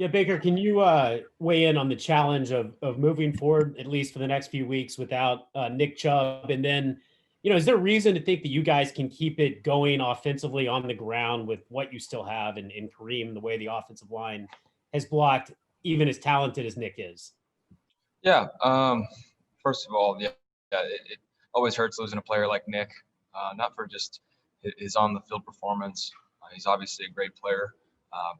Yeah, Baker, can you weigh in on the challenge of moving forward, at least for the next few weeks, without Nick Chubb? And then, is there reason to think that you guys can keep it going offensively on the ground with what you still have in Kareem, the way the offensive line has blocked, even as talented as Nick is? Yeah. First of all, it always hurts losing a player like Nick, not for just his on the field performance. He's obviously a great player,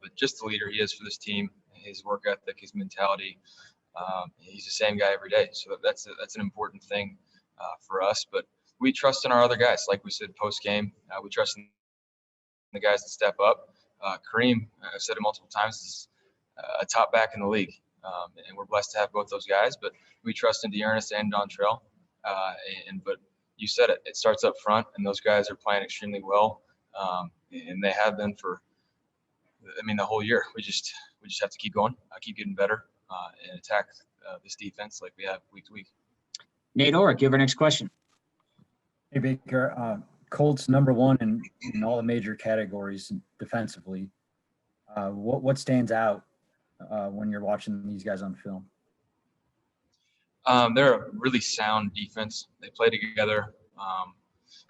but just the leader he is for this team, his work ethic, his mentality. He's the same guy every day. So that's an important thing for us. But we trust in our other guys. Like we said post game, we trust in the guys that step up. Kareem, I've said it multiple times, is a top back in the league. And we're blessed to have both those guys, but we trust in Dearness and Dontrell. But you said it, it starts up front, and those guys are playing extremely well. And they have been for, the whole year. We just have to keep going, keep getting better, and attack this defense like we have week to week. Nate Orrick, give our next question. Hey, Baker. Colts #1 in all the major categories defensively. What stands out when you're watching these guys on film? They're a really sound defense. They play together.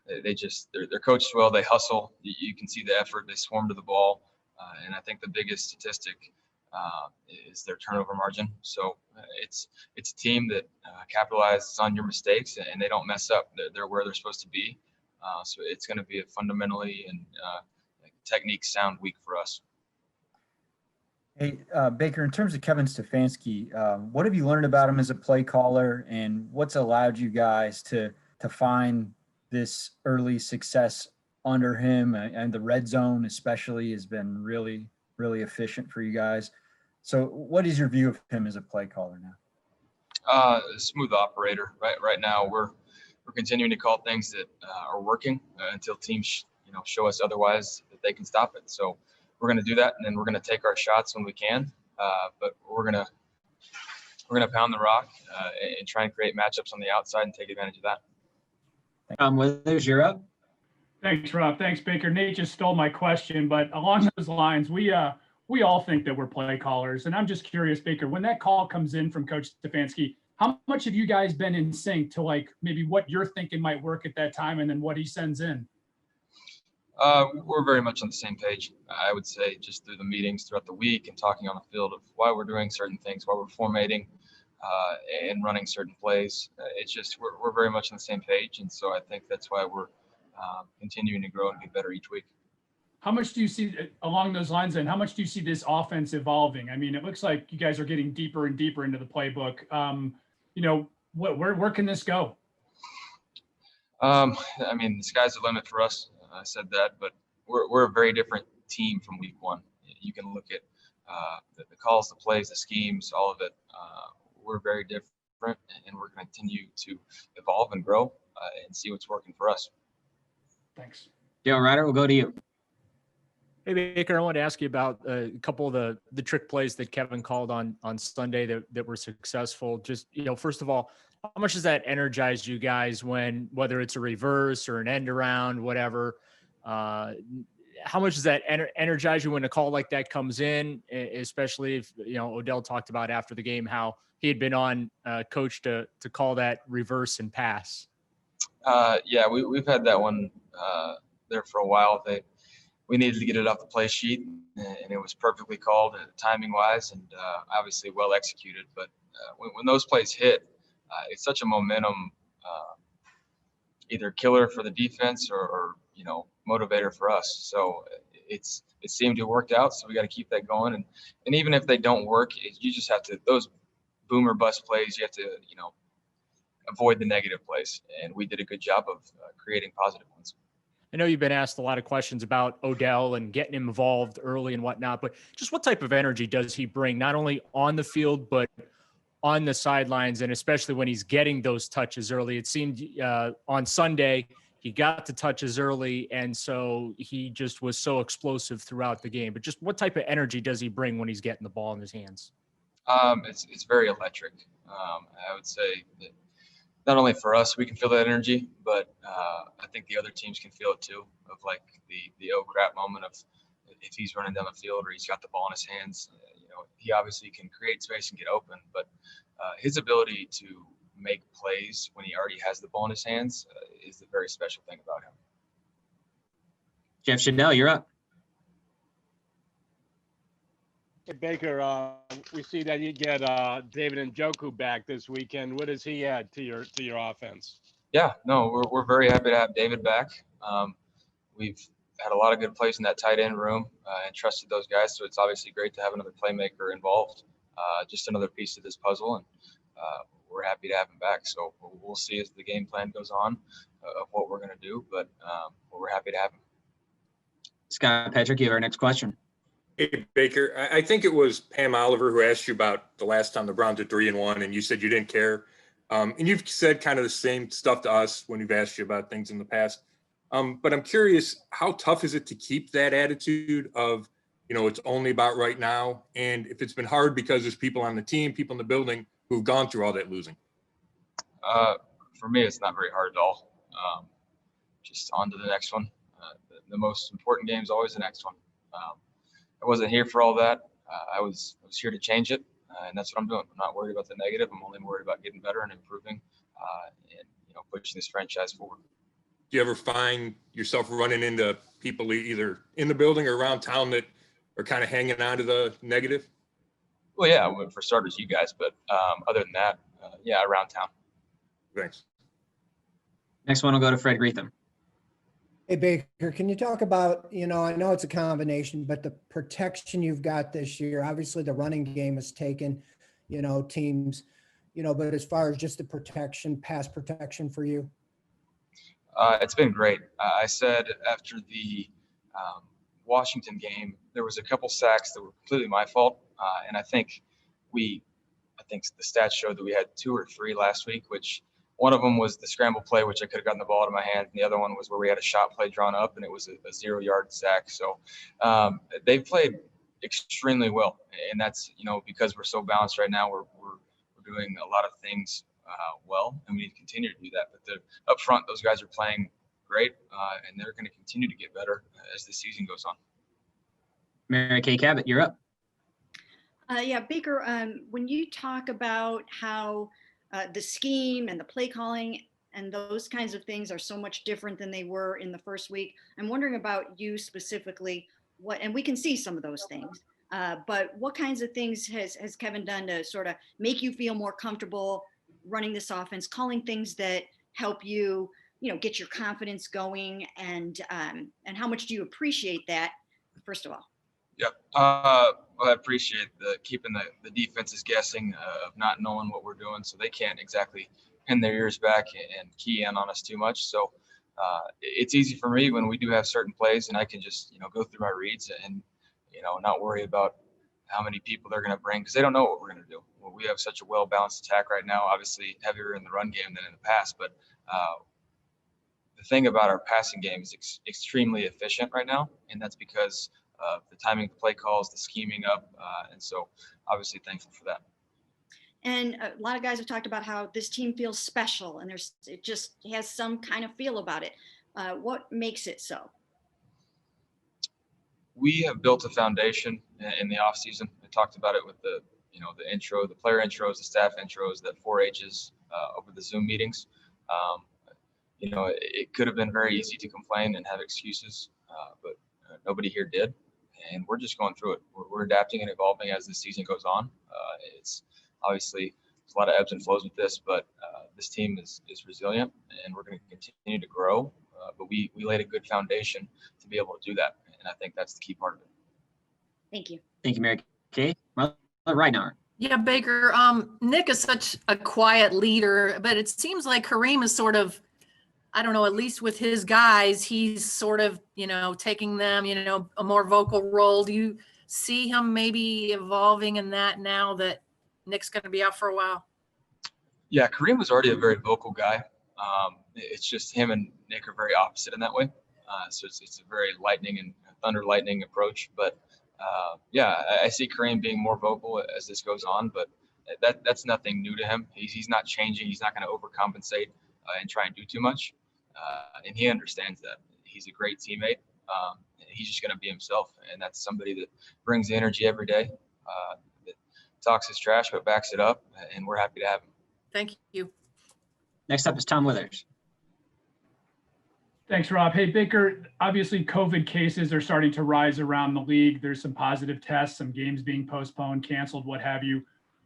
They're coached well. They hustle. You can see the effort. They swarm to the ball. And I think the biggest statistic is their turnover margin. So it's a team that capitalizes on your mistakes, and they don't mess up. They're where they're supposed to be. So it's going to be a fundamentally and technique sound week for us. Hey, Baker, in terms of Kevin Stefanski, what have you learned about him as a play caller, and what's allowed you guys to find this early success under him? And the red zone especially has been really, really efficient for you guys. So what is your view of him as a play caller now? A smooth operator. Right now we're continuing to call things that are working until teams show us otherwise that they can stop it. So we're going to do that, and then we're going to take our shots when we can. But we're going to pound the rock and try and create matchups on the outside and take advantage of that. Withers, you're up. Thanks, Rob. Thanks, Baker. Nate just stole my question, but along those lines, we all think that we're play callers, and I'm just curious, Baker, when that call comes in from Coach Stefanski, how much have you guys been in sync to maybe what you're thinking might work at that time, and then what he sends in? We're very much on the same page. I would say just through the meetings throughout the week and talking on the field of why we're doing certain things, why we're formatting and running certain plays. It's just we're very much on the same page, and so I think that's why we're continuing to grow and get better each week. How much do you see along those lines, and how much do you see this offense evolving? I mean, it looks like you guys are getting deeper and deeper into the playbook. Where can this go? The sky's the limit for us. I said that, but we're a very different team from week one. You can look at the calls, the plays, the schemes, all of it. We're very different, and we're going to continue to evolve and grow and see what's working for us. Thanks. Dale Ryder, we'll go to you. Hey, Baker, I wanted to ask you about a couple of the trick plays that Kevin called on Sunday that were successful. Just, first of all, how much does that energize you guys whether it's a reverse or an end around, whatever? How much does that energize you when a call like that comes in, especially if, Odell talked about after the game how he had been on coach to call that reverse and pass? We've had that one there for a while. We needed to get it off the play sheet, and it was perfectly called timing wise and obviously well executed. But when those plays hit, it's such a momentum either killer for the defense or motivator for us. So it seemed to have worked out. So we got to keep that going. And even if they don't work, you just have to, those boomer bust plays, you have to, avoid the negative plays. And we did a good job of creating positive ones. I know you've been asked a lot of questions about Odell and getting him involved early and whatnot, but just what type of energy does he bring, not only on the field, but on the sidelines, and especially when he's getting those touches early? It seemed on Sunday he got the touches early, and so he just was so explosive throughout the game. But just what type of energy does he bring when he's getting the ball in his hands? It's very electric. I would say that not only for us, we can feel that energy, but I think the other teams can feel it too, of like the oh crap moment of if he's running down the field or he's got the ball in his hands, he obviously can create space and get open, but his ability to make plays when he already has the ball in his hands is the very special thing about him. Jeff Shadell, you're up. Hey, Baker, we see that you get David Njoku back this weekend. What does he add to your offense? Yeah, no, we're very happy to have David back. We've had a lot of good plays in that tight end room and trusted those guys, so it's obviously great to have another playmaker involved. Just another piece of this puzzle, and we're happy to have him back. So we'll see as the game plan goes on of what we're going to do, but we're happy to have him. Scott Patrick, you have our next question. Hey, Baker, I think it was Pam Oliver who asked you about the last time the Browns are 3-1, and you said you didn't care. And you've said kind of the same stuff to us when we've asked you about things in the past. But I'm curious, how tough is it to keep that attitude of, it's only about right now? And if it's been hard because there's people on the team, people in the building who've gone through all that losing? For me, it's not very hard at all. Just on to the next one. The most important game is always the next one. I wasn't here for all that. I was here to change it, and that's what I'm doing. I'm not worried about the negative. I'm only worried about getting better and improving, and pushing this franchise forward. Do you ever find yourself running into people either in the building or around town that are kind of hanging on to the negative? Well, yeah, for starters, you guys, but other than that, yeah, around town. Thanks. Next one will go to Fred Greetham. Hey, Baker, can you talk about, I know it's a combination, but the protection you've got this year, obviously the running game has taken, teams, but as far as just the protection, pass protection for you? It's been great. I said after the Washington game, there was a couple sacks that were completely my fault. And I think the stats showed that we had 2 or 3 last week, which one of them was the scramble play, which I could have gotten the ball out of my hand. And the other one was where we had a shot play drawn up, and it was a 0-yard sack. So they've played extremely well. And that's, because we're so balanced right now, we're doing a lot of things well, and we need to continue to do that. But up front, those guys are playing great, and they're going to continue to get better as the season goes on. Mary Kay Cabot, you're up. Yeah, Baker, when you talk about how the scheme and the play calling and those kinds of things are so much different than they were in the first week, I'm wondering about you specifically, and we can see some of those things, but what kinds of things has Kevin done to sort of make you feel more comfortable running this offense, calling things that help you, get your confidence going, and how much do you appreciate that, first of all? Yep. Well, I appreciate keeping the defenses guessing of not knowing what we're doing, so they can't exactly pin their ears back and key in on us too much. So it's easy for me when we do have certain plays, and I can just go through my reads and not worry about how many people they're going to bring, because they don't know what we're going to do. Well, we have such a well-balanced attack right now, obviously heavier in the run game than in the pass, but the thing about our passing game is extremely efficient right now, and that's because of the timing of the play calls, the scheming up, and so obviously thankful for that. And a lot of guys have talked about how this team feels special, and it just has some kind of feel about it. What makes it so? We have built a foundation in the off season. I talked about it with the intro, the player intros, the staff intros, that 4 H's over the Zoom meetings. It could have been very easy to complain and have excuses, but nobody here did. And we're just going through it. We're adapting and evolving as the season goes on. It's obviously there's a lot of ebbs and flows with this, but this team is resilient, and we're going to continue to grow. But we laid a good foundation to be able to do that, and I think that's the key part of it. Thank you. Thank you, Mary Kay. Right now. Yeah, Baker. Nick is such a quiet leader, but it seems like Kareem is sort of, I don't know, at least with his guys, he's sort of, taking them, a more vocal role. Do you see him maybe evolving in that now that Nick's going to be out for a while? Yeah, Kareem was already a very vocal guy. It's just him and Nick are very opposite in that way. So it's a very lightning and thunder lightning approach. But I see Kareem being more vocal as this goes on, but that's nothing new to him. He's not changing. He's not going to overcompensate and try and do too much. And he understands that. He's a great teammate. He's just going to be himself, and that's somebody that brings the energy every day. talks his trash but backs it up, and we're happy to have him. Thank you. Next up is Tom Withers. Thanks, Rob. Hey, Baker, obviously COVID cases are starting to rise around the league. There's some positive tests, some games being postponed, canceled, what have you.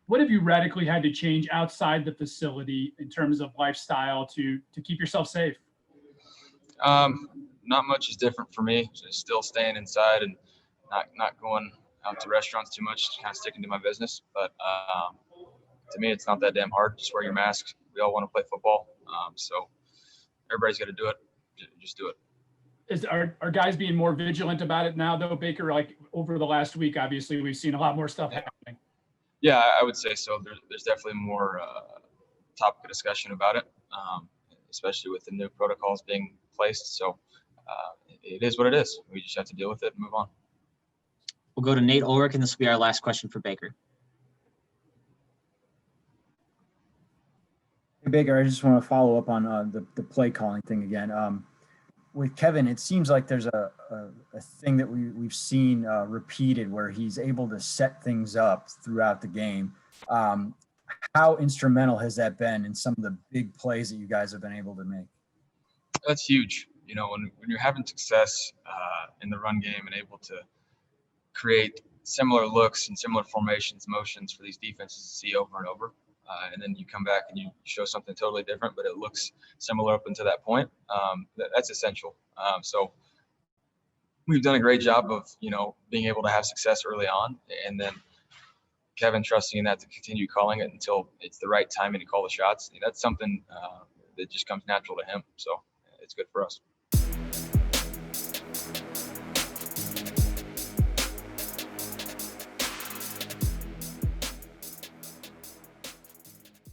What have you radically had to change outside the facility in terms of lifestyle to keep yourself safe? Not much is different for me. Just still staying inside and not going out to restaurants too much, kind of sticking to my business. But to me, it's not that damn hard. Just wear your mask. We all want to play football. So everybody's got to do it. Just do it. Are guys being more vigilant about it now, though, Baker? Like over the last week, obviously, we've seen a lot more stuff happening. Yeah, I would say so. There's definitely more topic of discussion about it, especially with the new protocols being placed. So it is what it is. We just have to deal with it and move on. We'll go to Nate Ulrich, and this will be our last question for Baker. Hey, Baker, I just want to follow up on the play calling thing again. With Kevin, it seems like there's a thing that we've seen repeated where he's able to set things up throughout the game. How instrumental has that been in some of the big plays that you guys have been able to make? That's huge. You know, when you're having success in the run game and able to create similar looks and similar formations, motions for these defenses to see over and over. And then you come back and you show something totally different, but it looks similar up until that point. That's essential. So we've done a great job of, being able to have success early on, and then Kevin trusting in that to continue calling it until it's the right timing to call the shots. That's something that just comes natural to him. So it's good for us.